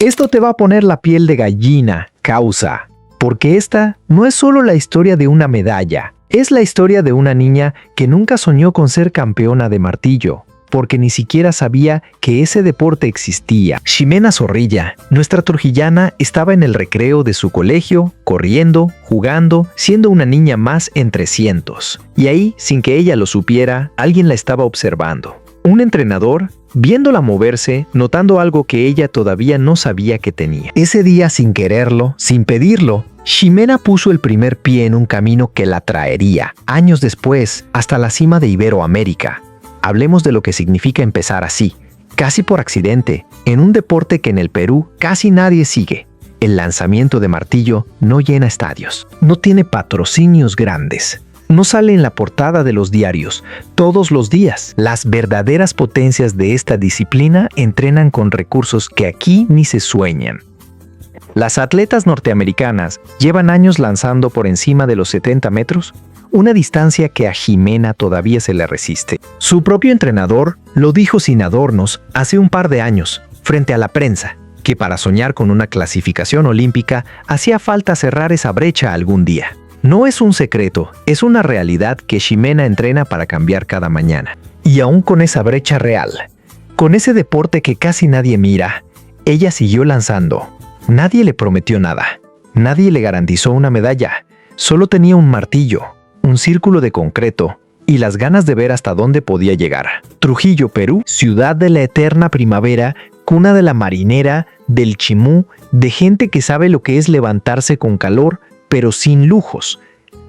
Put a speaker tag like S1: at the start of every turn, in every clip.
S1: Esto te va a poner la piel de gallina, causa, porque esta no es solo la historia de una medalla, es la historia de una niña que nunca soñó con ser campeona de martillo, porque ni siquiera sabía que ese deporte existía. Ximena Zorrilla, nuestra trujillana, estaba en el recreo de su colegio, corriendo, jugando, siendo una niña más entre cientos. Y ahí, sin que ella lo supiera, alguien la estaba observando. Un entrenador, viéndola moverse, notando algo que ella todavía no sabía que tenía. Ese día, sin quererlo, sin pedirlo, Ximena puso el primer pie en un camino que la traería, años después, hasta la cima de Iberoamérica. Hablemos de lo que significa empezar así, casi por accidente, en un deporte que en el Perú casi nadie sigue. El lanzamiento de martillo no llena estadios, no tiene patrocinios grandes. No sale en la portada de los diarios todos los días. Las verdaderas potencias de esta disciplina entrenan con recursos que aquí ni se sueñan. Las atletas norteamericanas llevan años lanzando por encima de los 70 metros, una distancia que a Ximena todavía se le resiste. Su propio entrenador lo dijo sin adornos hace un par de años, frente a la prensa, que para soñar con una clasificación olímpica hacía falta cerrar esa brecha algún día. No es un secreto, es una realidad que Ximena entrena para cambiar cada mañana. Y aún con esa brecha real, con ese deporte que casi nadie mira, ella siguió lanzando. Nadie le prometió nada, nadie le garantizó una medalla, solo tenía un martillo, un círculo de concreto y las ganas de ver hasta dónde podía llegar. Trujillo, Perú, ciudad de la eterna primavera, cuna de la marinera, del chimú, de gente que sabe lo que es levantarse con calor, pero sin lujos.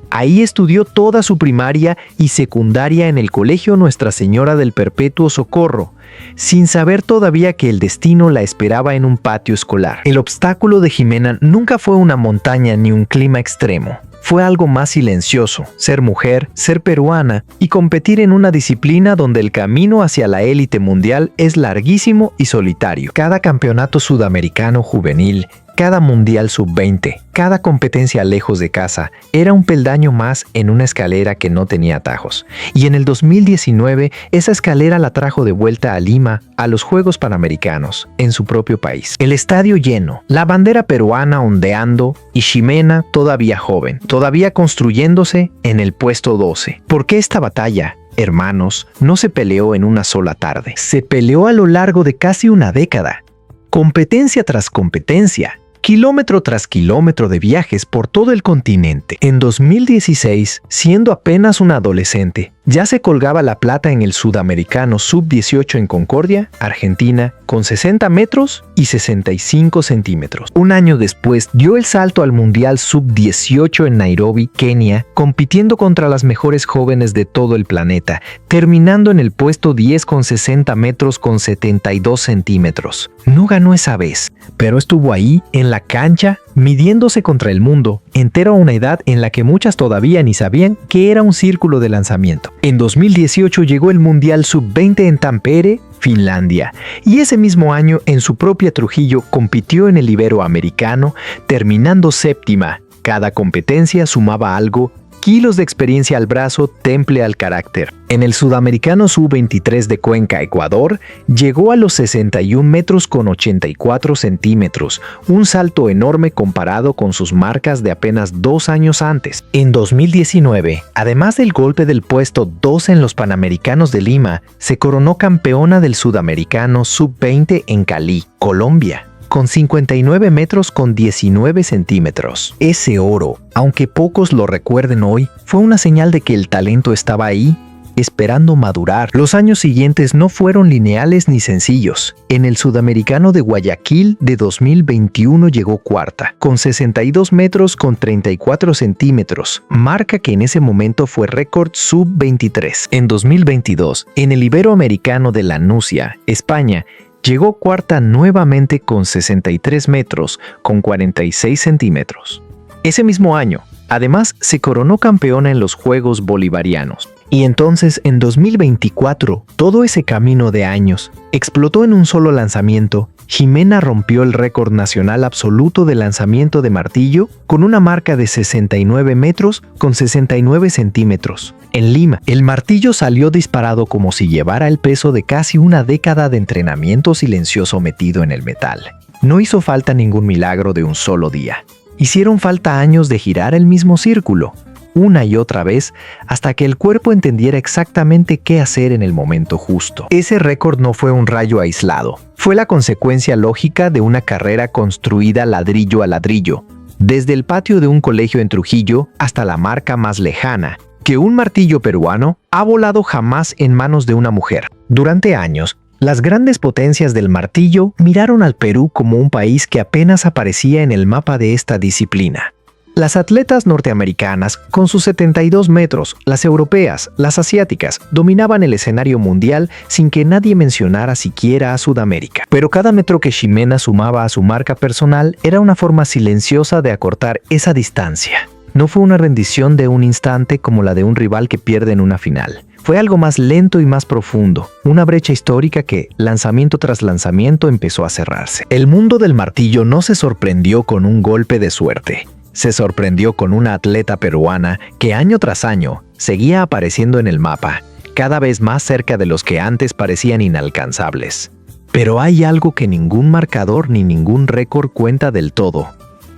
S1: Ahí estudió toda su primaria y secundaria en el Colegio Nuestra Señora del Perpetuo Socorro, sin saber todavía que el destino la esperaba en un patio escolar. El obstáculo de Ximena nunca fue una montaña ni un clima extremo. Fue algo más silencioso, ser mujer, ser peruana y competir en una disciplina donde el camino hacia la élite mundial es larguísimo y solitario. Cada campeonato sudamericano juvenil, cada mundial sub-20, cada competencia lejos de casa, era un peldaño más en una escalera que no tenía atajos. Y en el 2019, esa escalera la trajo de vuelta a Lima, a los Juegos Panamericanos, en su propio país. El estadio lleno, la bandera peruana ondeando y Ximena todavía joven, todavía construyéndose en el puesto 12. ¿Por qué esta batalla? Hermanos, no se peleó en una sola tarde. Se peleó a lo largo de casi una década. Competencia tras competencia, kilómetro tras kilómetro de viajes por todo el continente. En 2016, siendo apenas una adolescente, ya se colgaba la plata en el Sudamericano Sub-18 en Concordia, Argentina, con 60 metros y 65 centímetros. Un año después, dio el salto al Mundial Sub-18 en Nairobi, Kenia, compitiendo contra las mejores jóvenes de todo el planeta, terminando en el puesto 10 con 60 metros con 72 centímetros. No ganó esa vez, pero estuvo ahí, en la cancha, midiéndose contra el mundo, entero a una edad en la que muchas todavía ni sabían que era un círculo de lanzamiento. En 2018 llegó el Mundial Sub-20 en Tampere, Finlandia, y ese mismo año en su propia Trujillo compitió en el Iberoamericano, terminando séptima. Cada competencia sumaba algo, kilos de experiencia al brazo, temple al carácter. En el Sudamericano Sub-23 de Cuenca, Ecuador, llegó a los 61 metros con 84 centímetros, un salto enorme comparado con sus marcas de apenas 2 años antes. En 2019, además del golpe del puesto 2 en los Panamericanos de Lima, se coronó campeona del Sudamericano Sub-20 en Cali, Colombia, con 59 metros con 19 centímetros. Ese oro, aunque pocos lo recuerden hoy, fue una señal de que el talento estaba ahí, esperando madurar. Los años siguientes no fueron lineales ni sencillos. En el Sudamericano de Guayaquil de 2021 llegó cuarta, con 62 metros con 34 centímetros, marca que en ese momento fue récord Sub-23. En 2022, en el Iberoamericano de Lanusia, España, llegó cuarta nuevamente con 63 metros con 46 centímetros. Ese mismo año, además, se coronó campeona en los Juegos Bolivarianos. Y entonces, en 2024, todo ese camino de años explotó en un solo lanzamiento. Ximena rompió el récord nacional absoluto de lanzamiento de martillo con una marca de 69 metros con 69 centímetros. En Lima, el martillo salió disparado como si llevara el peso de casi una década de entrenamiento silencioso metido en el metal. No hizo falta ningún milagro de un solo día. Hicieron falta años de girar el mismo círculo, una y otra vez, hasta que el cuerpo entendiera exactamente qué hacer en el momento justo. Ese récord no fue un rayo aislado, fue la consecuencia lógica de una carrera construida ladrillo a ladrillo, desde el patio de un colegio en Trujillo hasta la marca más lejana, que un martillo peruano ha volado jamás en manos de una mujer. Durante años, las grandes potencias del martillo miraron al Perú como un país que apenas aparecía en el mapa de esta disciplina. Las atletas norteamericanas, con sus 72 metros, las europeas, las asiáticas, dominaban el escenario mundial sin que nadie mencionara siquiera a Sudamérica. Pero cada metro que Ximena sumaba a su marca personal era una forma silenciosa de acortar esa distancia. No fue una rendición de un instante como la de un rival que pierde en una final. Fue algo más lento y más profundo, una brecha histórica que, lanzamiento tras lanzamiento, empezó a cerrarse. El mundo del martillo no se sorprendió con un golpe de suerte. Se sorprendió con una atleta peruana que año tras año seguía apareciendo en el mapa, cada vez más cerca de los que antes parecían inalcanzables. Pero hay algo que ningún marcador ni ningún récord cuenta del todo.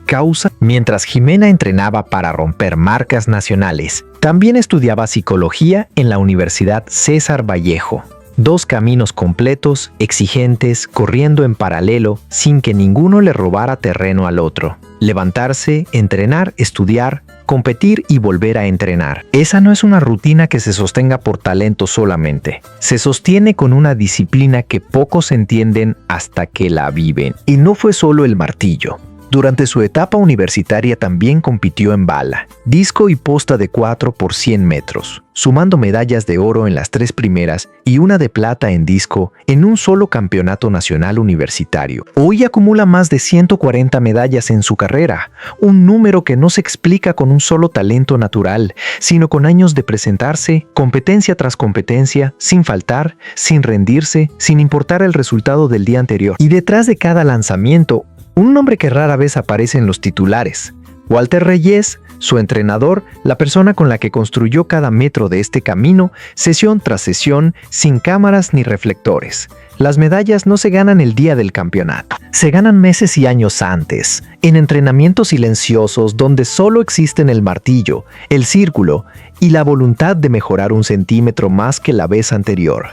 S1: Causa, mientras Ximena entrenaba para romper marcas nacionales, también estudiaba psicología en la Universidad César Vallejo. 2 caminos completos, exigentes, corriendo en paralelo, sin que ninguno le robara terreno al otro. Levantarse, entrenar, estudiar, competir y volver a entrenar. Esa no es una rutina que se sostenga por talento solamente. Se sostiene con una disciplina que pocos entienden hasta que la viven. Y no fue solo el martillo. Durante su etapa universitaria también compitió en bala, disco y posta de 4 por 100 metros, sumando medallas de oro en las 3 primeras y una de plata en disco en un solo campeonato nacional universitario. Hoy acumula más de 140 medallas en su carrera, un número que no se explica con un solo talento natural, sino con años de presentarse, competencia tras competencia, sin faltar, sin rendirse, sin importar el resultado del día anterior. Y detrás de cada lanzamiento, un nombre que rara vez aparece en los titulares: Walter Reyes, su entrenador, la persona con la que construyó cada metro de este camino, sesión tras sesión, sin cámaras ni reflectores. Las medallas no se ganan el día del campeonato, se ganan meses y años antes, en entrenamientos silenciosos donde solo existen el martillo, el círculo y la voluntad de mejorar un centímetro más que la vez anterior.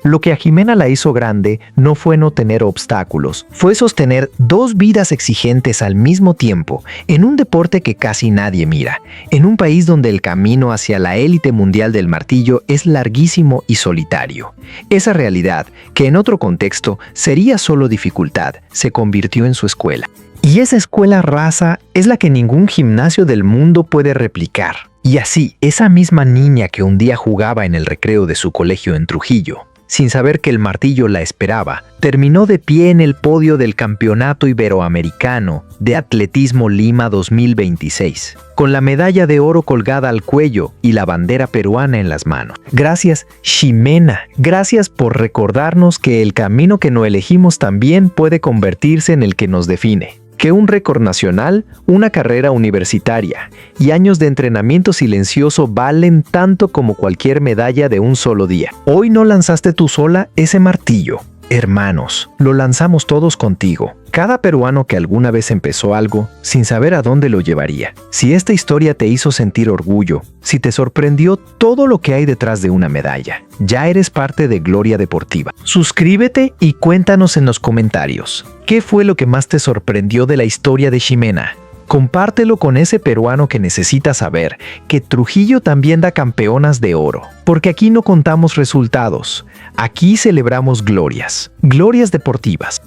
S1: Lo que a Ximena la hizo grande no fue no tener obstáculos, fue sostener 2 vidas exigentes al mismo tiempo, en un deporte que casi nadie mira, en un país donde el camino hacia la élite mundial del martillo es larguísimo y solitario. Esa realidad, que en otro contexto sería solo dificultad, se convirtió en su escuela. Y esa escuela raza es la que ningún gimnasio del mundo puede replicar. Y así, esa misma niña que un día jugaba en el recreo de su colegio en Trujillo, sin saber que el martillo la esperaba, terminó de pie en el podio del Campeonato Iberoamericano de Atletismo Lima 2026, con la medalla de oro colgada al cuello y la bandera peruana en las manos. Gracias, Ximena, gracias por recordarnos que el camino que no elegimos también puede convertirse en el que nos define. Que un récord nacional, una carrera universitaria y años de entrenamiento silencioso valen tanto como cualquier medalla de un solo día. Hoy no lanzaste tú sola ese martillo. Hermanos, lo lanzamos todos contigo. Cada peruano que alguna vez empezó algo, sin saber a dónde lo llevaría. Si esta historia te hizo sentir orgullo, si te sorprendió todo lo que hay detrás de una medalla, ya eres parte de Gloria Deportiva. Suscríbete y cuéntanos en los comentarios, ¿qué fue lo que más te sorprendió de la historia de Ximena? Compártelo con ese peruano que necesita saber que Trujillo también da campeonas de oro. Porque aquí no contamos resultados, aquí celebramos glorias, glorias deportivas.